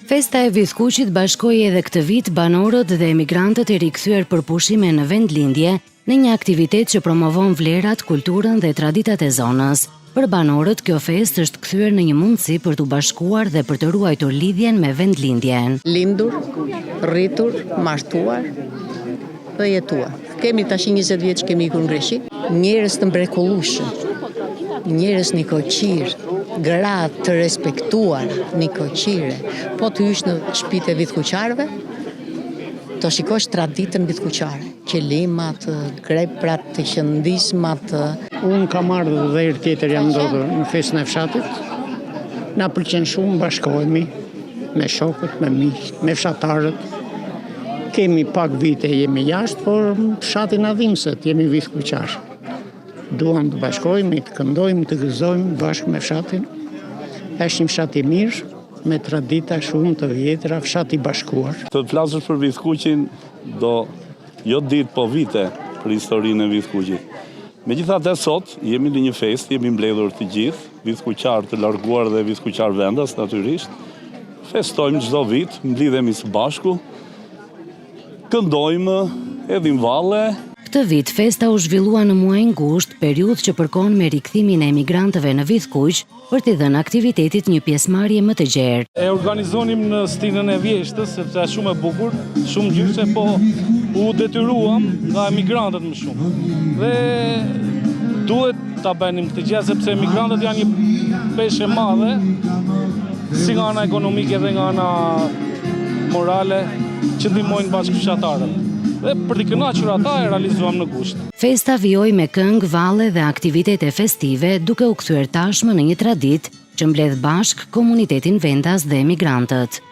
Festa e Vithkuqit bashkoi edhe këtë vit banorët dhe emigrantët e rikthyer për pushime në vendlindje në një aktivitet që promovon vlerat, kulturën dhe traditat e zonës. Për banorët, kjo festë është kthyer në një mundësi për t'u bashkuar dhe për të ruajtur lidhjen me vendlindjen. Lindur, rritur, martuar dhe jetuar. Kemi tash 20 vjeç kemi ikur në Greqi, njerëz të mrekullueshëm, njerëz nikoqir, gratë të respektuar, nikoqire. Po të hysh në shtëpitë e vithkuqarëve, të shikosh traditën vithkuqare, qelimat, kreprat, të qëndismat. Unë kam ardhur dhe herë tjetër jam ndodhur në festën e fshatit. Na pëlqen shumë, bashkohemi me shokët, me miqt, me fshatarët. Kemi pak vite jemi jashtë, por fshati na dhimbset, jemi vithkuqar. Duam të bashkohemi, të këndojmë, të gëzojmë bashkë me fshatin. Është një fshat i mirë, me tradita shumë të vjetra, fshat i bashkuar. Të flasësh për Vithkuqin do jo ditë po vite për historinë e Vithkuqit. Megjithatë sot jemi në një festë, jemi mbledhur të gjithë, vithkuqar të larguar dhe vithkuqar vendas natyrisht. Festojmë çdo vit, mblidhemi së bashku, këndojmë, hedhim valle. Këtë vit festa u zhvillua në muajin gusht, periudhë që përkon me rikthimin e emigrantëve në Vithkuq për t'i dhënë aktivitetit një pjesëmarrje më të gjerë. E organizonim në stilin e vjeshtës, sepse është shumë e bukur, shumë ngjyrse, po u detyruam nga emigrantët më shumë. Dhe duhet ta bënim këtë gjë sepse emigrantët janë një peshë e madhe, si nga ana ekonomike dhe nga ana morale, që ndihmojnë bashkëfshatarët. Dhe për t'i kënaqur ata e realizuam në gusht. Festa vijoi me këngë, valle dhe aktivitete festive, duke u kthyer tashmë në një traditë që mbledh bashk komunitetin vendas dhe emigrantët.